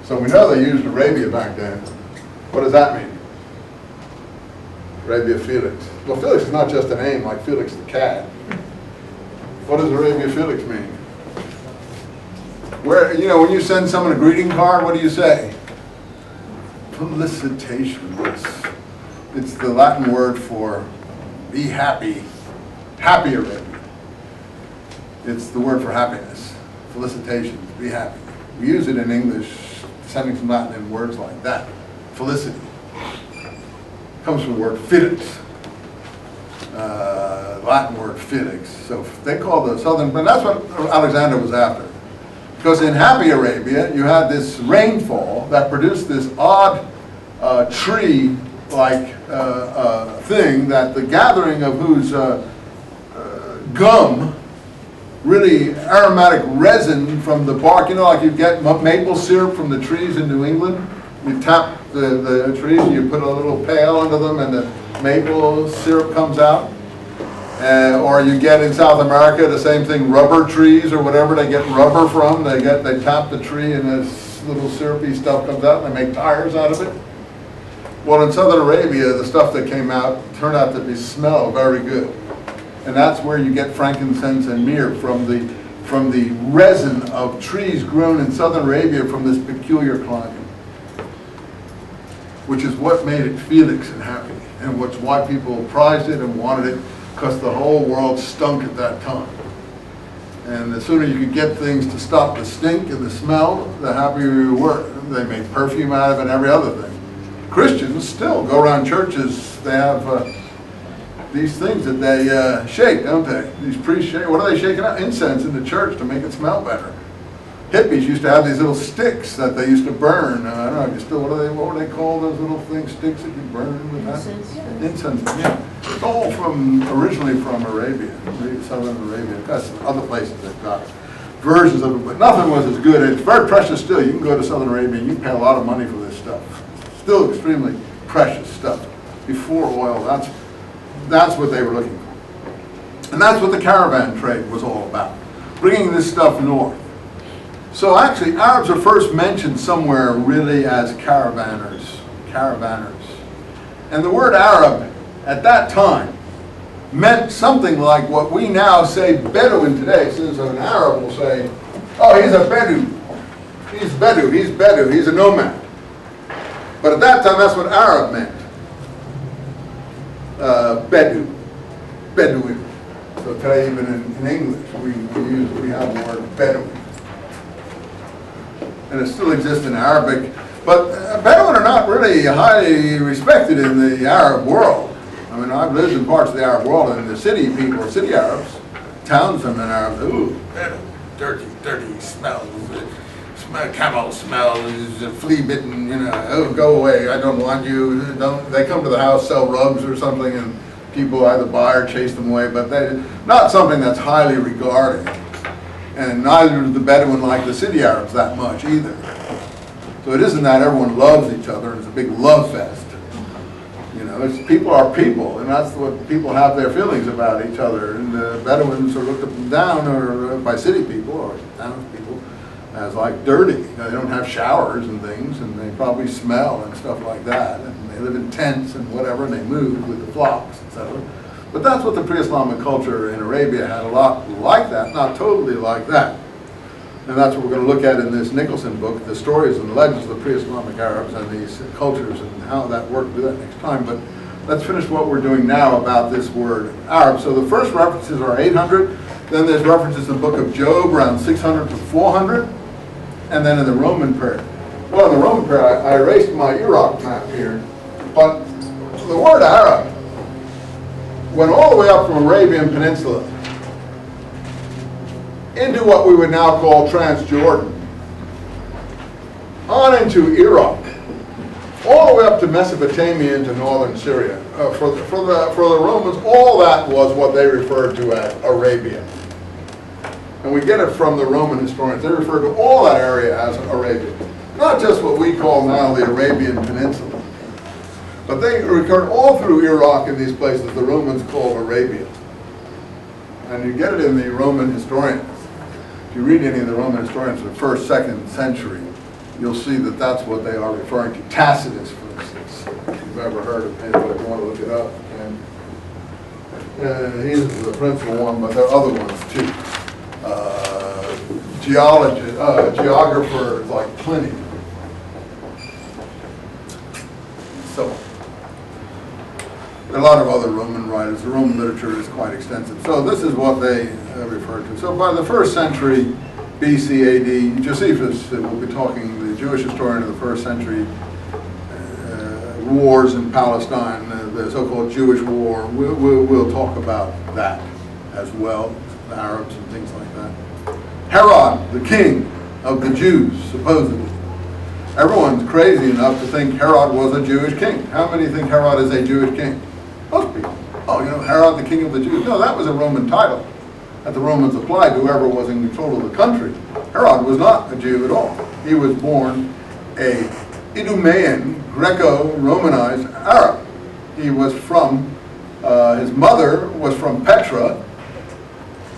So we know they used Arabia back then. What does that mean? Arabia Felix. Well, Felix is not just a name like Felix the cat. What does Arabia Felix mean? Where, you know, when you send someone a greeting card, what do you say? Felicitations. It's the Latin word for be happy, happy Arabia. It's the word for happiness. Felicitations, be happy. We use it in English, sending some Latin in words like that. Felicity. Comes from the word felix. Latin word felix. So they call the southern, but that's what Alexander was after. Because in happy Arabia, you had this rainfall that produced this odd tree-like thing that the gathering of whose gum, really aromatic resin from the bark, you know, like you get maple syrup from the trees in New England. You tap the trees and you put a little pail under them and the maple syrup comes out. Or you get in South America the same thing, rubber trees or whatever they get rubber from. They tap the tree and this little syrupy stuff comes out and they make tires out of it. Well, in Southern Arabia, the stuff that came out turned out to smell very good. And that's where you get frankincense and myrrh from the resin of trees grown in Southern Arabia from this peculiar climate, which is what made it Felix and happy, and why people prized it and wanted it, because the whole world stunk at that time. And the sooner you could get things to stop the stink and the smell, the happier you were. They make perfume out of it and every other thing. Christians still go around churches, they have these things that they shake, don't they? These priests shake. What are they shaking out? Incense in the church to make it smell better. Hippies used to have these little sticks that they used to burn. I don't know if you still, what were they called, those little things, sticks that you burn with that? Incense, yeah. Incense, yeah. It's all originally from Arabia, Southern Arabia. That's other places they've got versions of it, but nothing was as good. It's very precious still. You can go to Southern Arabia and you can pay a lot of money for this stuff. Still extremely precious stuff. Before oil, that's what they were looking for. And that's what the caravan trade was all about, bringing this stuff north. So actually, Arabs are first mentioned somewhere really as caravanners. And the word Arab at that time meant something like what we now say Bedouin today. Since an Arab will say, oh, he's a Bedou. He's Bedou, he's a nomad. But at that time, that's what Arab meant. Bedouin. So today, even in English, we have the word Bedouin. And it still exists in Arabic. But Bedouin are not really highly respected in the Arab world. I mean, I've lived in parts of the Arab world, and the city people, city Arabs, townsmen and Arabs, ooh, dirty smells, camel smells, flea-bitten, you know, oh, go away, I don't want you, they come to the house, sell rugs or something, and people either buy or chase them away, but not something that's highly regarded. And neither do the Bedouin like the city Arabs that much either. So it isn't that everyone loves each other, it's a big love fest. You know, it's people are people, and that's what people have their feelings about each other. And the Bedouins are looked up and down or by city people or townspeople as like dirty. You know, they don't have showers and things, and they probably smell and stuff like that. And they live in tents and whatever, and they move with the flocks, etc. But that's what the pre-Islamic culture in Arabia had a lot like that, not totally like that. And that's what we're going to look at in this Nicholson book, the stories and the legends of the pre-Islamic Arabs and these cultures and how that worked. We'll do that next time. But let's finish what we're doing now about this word Arab. So the first references are 800. Then there's references in the book of Job around 600 to 400. And then in the Roman period. Well, in the Roman period, I erased my Iraq map here. But the word Arab went all the way up from Arabian Peninsula into what we would now call Transjordan, on into Iraq, all the way up to Mesopotamia into northern Syria. For the Romans, all that was what they referred to as Arabia. And we get it from the Roman historians. They refer to all that area as Arabia. Not just what we call now the Arabian Peninsula. But they record all through Iraq and these places the Romans called Arabia. And you get it in the Roman historians. If you read any of the Roman historians of the 1st, 2nd century, you'll see that that's what they are referring to. Tacitus, for instance. If you've ever heard of him, if you want to look it up, and he's the principal one, but there are other ones too. Geographers like Pliny. So, there are a lot of other Roman writers. The Roman literature is quite extensive. So this is what they refer to. So by the 1st century BC AD, Josephus will be talking, the Jewish historian of the 1st century, wars in Palestine, the so-called Jewish war. We'll talk about that as well, the Arabs and things like that. Herod, the king of the Jews, supposedly. Everyone's crazy enough to think Herod was a Jewish king. How many think Herod is a Jewish king? Most people. Oh, you know, Herod, the king of the Jews. No, that was a Roman title that the Romans applied to whoever was in control of the country. Herod was not a Jew at all. He was born a Idumean, Greco-Romanized Arab. He was from, his mother was from Petra,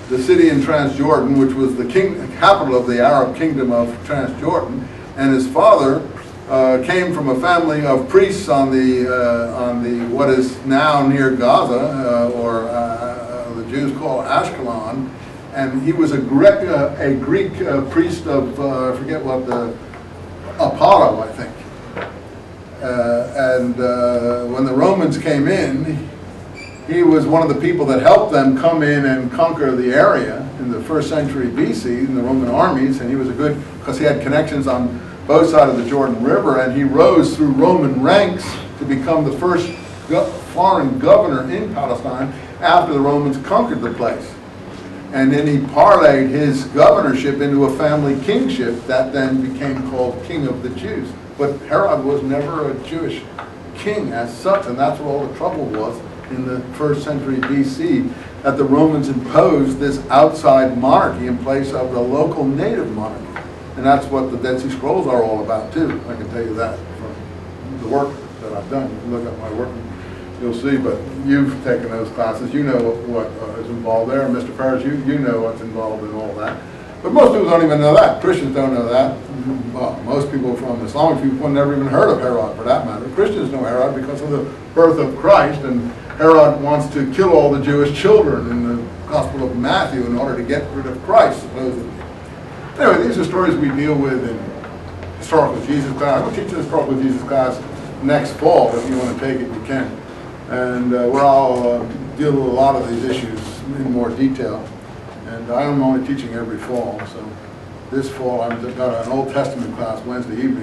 the city in Transjordan, which was the capital of the Arab kingdom of Transjordan, and his father came from a family of priests on the what is now near Gaza, or the Jews call Ashkelon, and he was a Greek priest of I forget what, the Apollo, I think. When the Romans came in, he was one of the people that helped them come in and conquer the area in the 1st century BC in the Roman armies, and he was a good, because he had connections on both sides of the Jordan River, and he rose through Roman ranks to become the first foreign governor in Palestine after the Romans conquered the place. And then he parlayed his governorship into a family kingship that then became called King of the Jews. But Herod was never a Jewish king as such, and that's what all the trouble was in the 1st century BC, that the Romans imposed this outside monarchy in place of the local native monarchy. And that's what the Dead Sea Scrolls are all about too. I can tell you that from the work that I've done. You can look at my work and you'll see, but you've taken those classes. You know what is involved there. And Mr. Ferris, you know what's involved in all that. But most people don't even know that. Christians don't know that. Well, most people from Islamic people have never even heard of Herod, for that matter. Christians know Herod because of the birth of Christ, and Herod wants to kill all the Jewish children in the Gospel of Matthew in order to get rid of Christ, supposedly. Anyway, these are stories we deal with in Historical Jesus class. We'll teach the Historical Jesus class next fall. If you want to take it, you can. And where I'll deal with a lot of these issues in more detail. And I'm only teaching every fall, so this fall I've got an Old Testament class Wednesday evening.